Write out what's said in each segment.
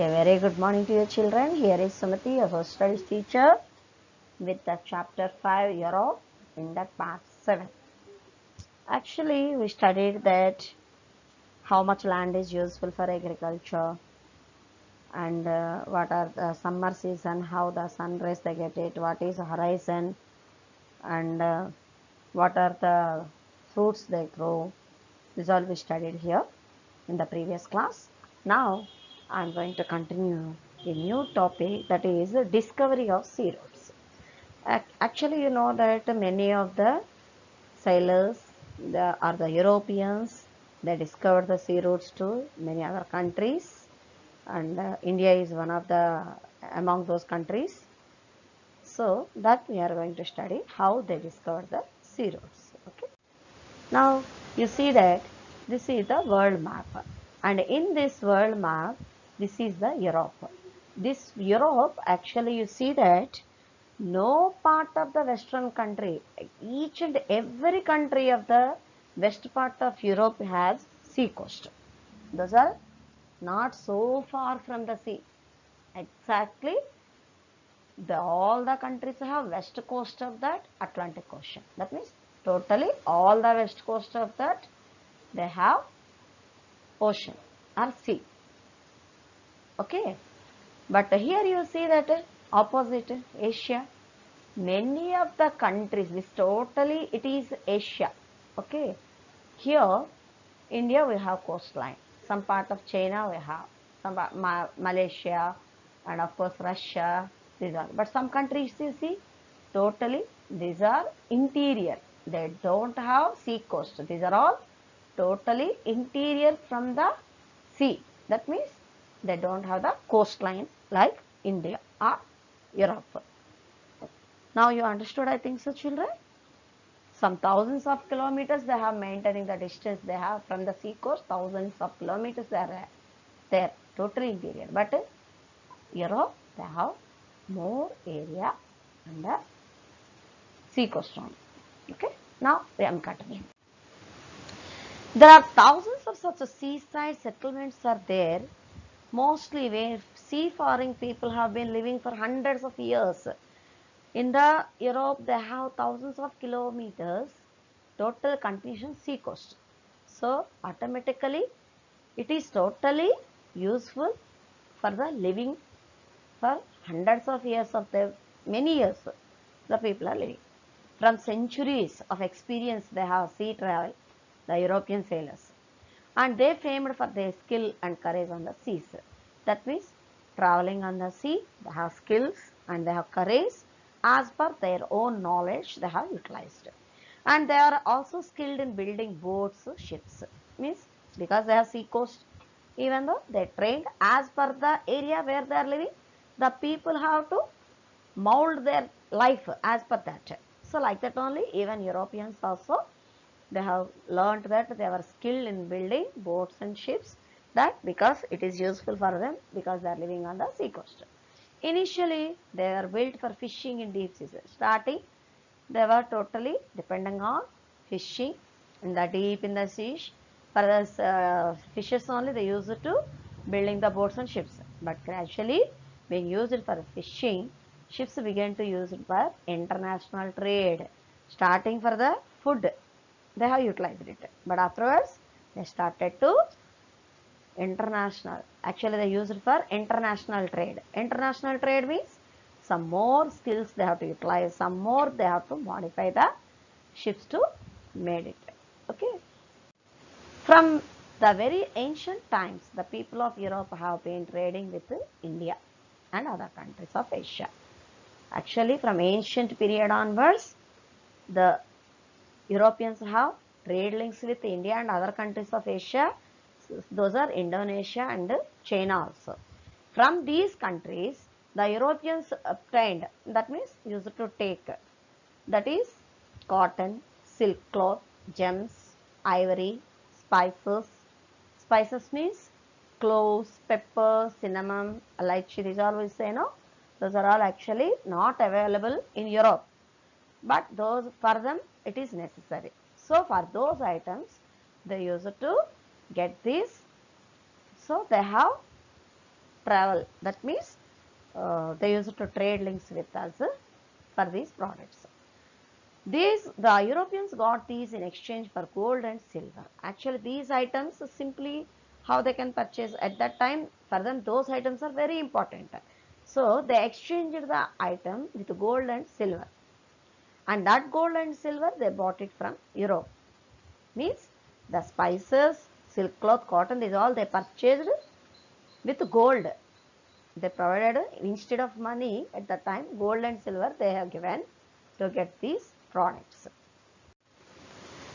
A very good morning to you children. Here is Sumati, your social studies teacher with the chapter 5 Europe in the part 7. Actually, we studied that how much land is useful for agriculture and what are the summer season, how the sun rays they get it, what is horizon and what are the fruits they grow. This all we studied here in the previous class. Now I am going to continue a new topic, that is the discovery of sea routes. Actually, you know that many of the sailors are the Europeans. They discovered the sea routes to many other countries, and India is one of the among those countries. So that we are going to study how they discovered the sea routes. Okay. Now you see that this is the world map, and in this world map this is the Europe. This Europe, actually you see that no part of the western country, each and every country of the west part of Europe has sea coast. Those are not so far from the sea. Exactly, all the countries have west coast of that Atlantic Ocean. That means totally all the west coast of that they have ocean or sea. Okay, but here you see that opposite Asia, many of the countries, this totally it is Asia. Okay, here India we have coastline, some part of China we have, some Malaysia, and of course Russia, these are, but some countries you see totally these are interior, they don't have sea coast, these are all totally interior from the sea. That means they don't have the coastline like India or Europe. Now you understood, I think so, children. Some thousands of kilometers they have maintaining the distance they have from the sea coast. Thousands of kilometers they are there, totally interior. But Europe they have more area and the sea coast only. Okay. Now I am continuing. There are thousands of such seaside settlements are there, mostly where seafaring people have been living for hundreds of years. In the Europe, they have thousands of kilometers total continuous sea coast. So automatically, it is totally useful for the living for hundreds of years of the many years the people are living. From centuries of experience, they have sea travel, the European sailors, and they famed for their skill and courage on the seas. That means traveling on the sea, they have skills and they have courage as per their own knowledge they have utilized. And they are also skilled in building boats, ships. Means because they have sea coast, even though they trained as per the area where they are living, the people have to mold their life as per that. So like that only, even Europeans also they have learned that they were skilled in building boats and ships, that because it is useful for them because they are living on the sea coast. Initially they were built for fishing in deep seas. Starting they were totally depending on fishing in the deep in the sea. For the fishes only they used it to building the boats and ships, but gradually being used for fishing, ships began to use it for international trade. Starting for the food they have utilized it, but afterwards they started to international, actually they use it for international trade. International trade means some more skills they have to utilize, some more they have to modify the ships to made it. Okay, from the very ancient times the people of Europe have been trading with India and other countries of Asia. Actually from ancient period onwards the Europeans have trade links with India and other countries of Asia. Those are Indonesia and China also. From these countries, the Europeans obtained, that means used to take, that is cotton, silk cloth, gems, ivory, spices. Spices means cloves, pepper, cinnamon, lychee. These are we say no. Those are all actually not available in Europe, but those for them it is necessary. So for those items they use it to get this. So they have travel. That means they used to trade links with us for these products. The Europeans got these in exchange for gold and silver. Actually, these items simply how they can purchase at that time. For them, those items are very important. So they exchanged the item with gold and silver, and that gold and silver they bought it from Europe. Means the spices, silk cloth, cotton, these all they purchased with gold. They provided instead of money at that time, gold and silver they have given to get these products.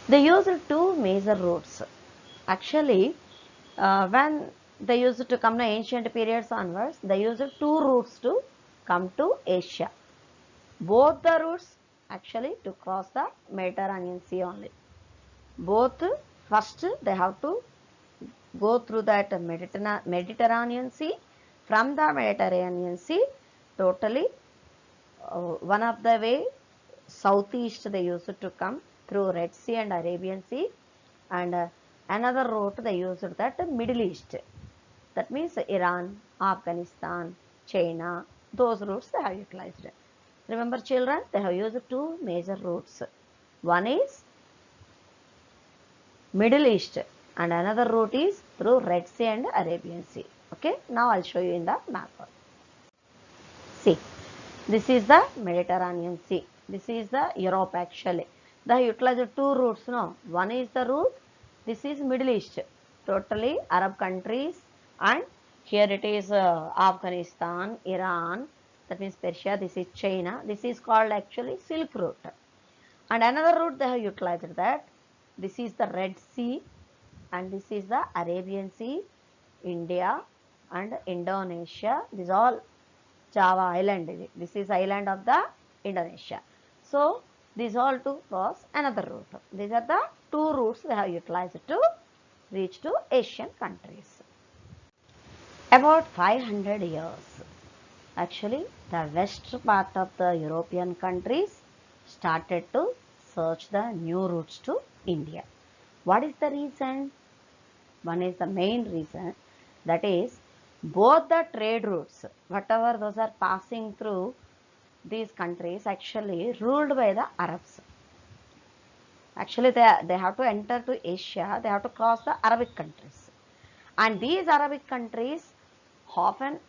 They used two major routes. Actually, when they used to come to ancient periods onwards, they used two routes to come to Asia. Both the routes actually to cross the Mediterranean Sea only. Both first they have to go through that Mediterranean Sea. From the Mediterranean Sea, totally one of the way southeast they used to come through Red Sea and Arabian Sea, and another route they used that Middle East. That means Iran, Afghanistan, China, those routes they have utilized. Remember children, they have used two major routes. One is Middle East and another route is through Red Sea and Arabian Sea. Okay, now I'll show you in the map. See, this is the Mediterranean Sea. This is the Europe actually. They utilized two routes now. One is the route, this is Middle East, totally Arab countries, and here it is Afghanistan, Iran, that means Persia, this is China. This is called actually Silk Route. And another route they have utilized that, this is the Red Sea and this is the Arabian Sea, India and Indonesia. This is all Java island. This is island of the Indonesia. So these all to cross another route. These are the two routes they have utilized to reach to Asian countries. About 500 years, actually the west part of the European countries started to search the new routes to India. What is the reason? One is the main reason, that is both the trade routes, whatever those are passing through these countries, actually ruled by the Arabs. Actually they have to enter to Asia, they have to cross the Arabic countries, and these Arabic countries often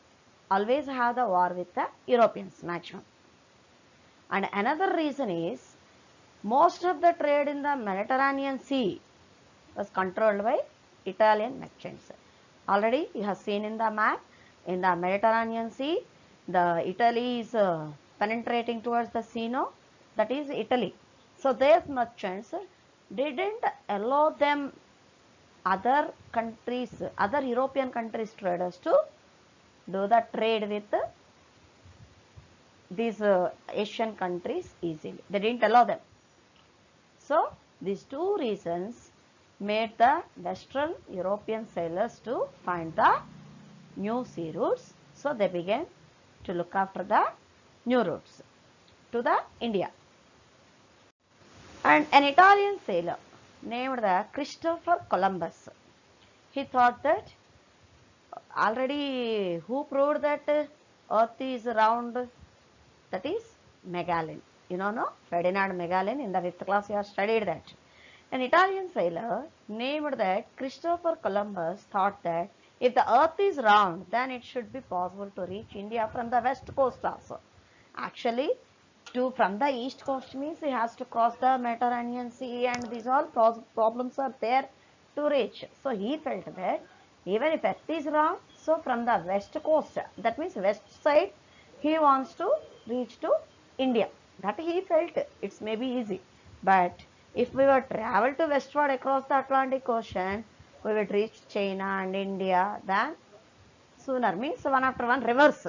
always have the war with the Europeans maximum. And another reason is most of the trade in the Mediterranean Sea was controlled by Italian merchants. Already you have seen in the map, in the Mediterranean Sea, the Italy is penetrating towards the sea now, that is Italy. So their merchants didn't allow them other countries, other European countries traders to do the trade with these Asian countries easily. They didn't allow them. So these two reasons made the Western European sailors to find the new sea routes. So they began to look after the new routes to the India. And an Italian sailor named the Christopher Columbus, he thought that already who proved that earth is round, that is Magellan. You know, no? Ferdinand Magellan, in the 5th class you have studied that. An Italian sailor named that Christopher Columbus thought that if the earth is round, then it should be possible to reach India from the west coast also. Actually, from the east coast means he has to cross the Mediterranean Sea, and these all problems are there to reach. So he felt that even if earth is round, so from the west coast, that means west side, he wants to reach to India. That he felt it's maybe easy. But if we were travel to westward across the Atlantic Ocean, we would reach China and India, then sooner, means one after one reverse.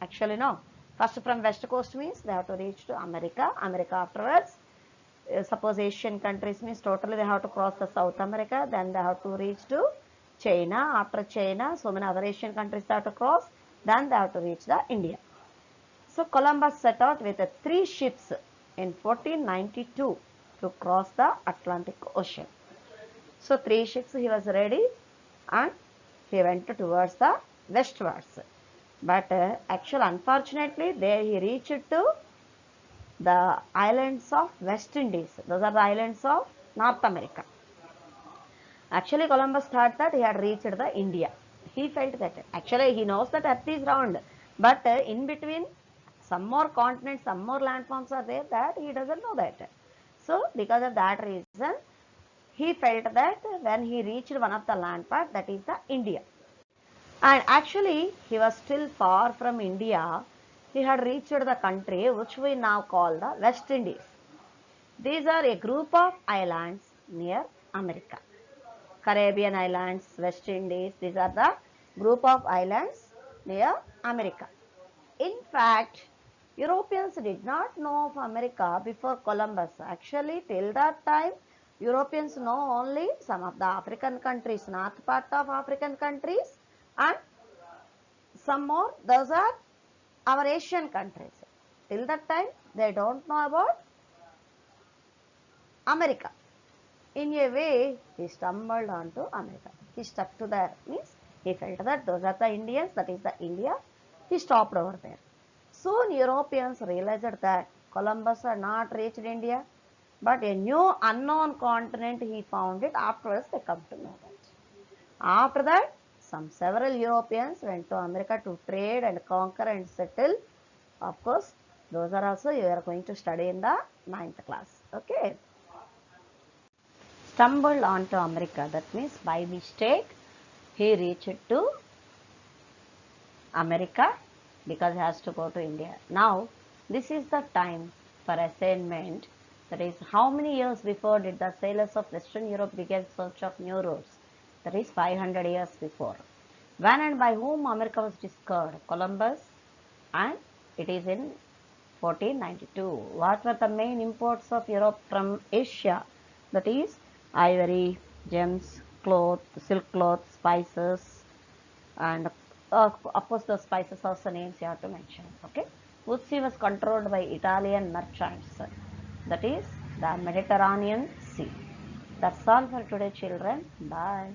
Actually no. First from west coast means they have to reach to America. America afterwards. Suppose Asian countries means totally they have to cross the South America. Then they have to reach to China. After China, so many other Asian countries they have to cross. Then they have to reach the India. So Columbus set out with 3 ships in 1492 to cross the Atlantic Ocean. So 3 ships he was ready, and he went towards the westwards. But actually, unfortunately, there he reached to the islands of West Indies. Those are the islands of North America. Actually, Columbus thought that he had reached the India. He felt that actually he knows that Earth is round, but in between some more continents, some more landforms are there that he doesn't know that. So because of that reason, he felt that when he reached one of the landmarks, that is the India. And actually, he was still far from India. He had reached the country which we now call the West Indies. These are a group of islands near America. Caribbean islands, West Indies, these are the group of islands near America. In fact, Europeans did not know of America before Columbus. Actually, till that time, Europeans know only some of the African countries, north part of African countries, and some more, those are our Asian countries. Till that time, they don't know about America. In a way, he stumbled onto America. He stuck to there, means he felt that those are the Indians, that is the India. He stopped over there. Soon Europeans realized that Columbus had not reached India, but a new unknown continent he found it. Afterwards, they come to know that. After that, some several Europeans went to America to trade and conquer and settle. Of course, those are also you are going to study in the 9th class. Okay. Stumbled onto America, that means by mistake he reached to America because he has to go to India. Now this is the time for assignment, that is how many years before did the sailors of Western Europe begin search of new routes? That is 500 years before. When and by whom America was discovered? Columbus, and it is in 1492. What were the main imports of Europe from Asia? That is ivory, gems, cloth, silk cloth, spices, and of course the spices also names you have to mention. Okay. Sea was controlled by Italian merchants. That is the Mediterranean Sea. That's all for today, children. Bye.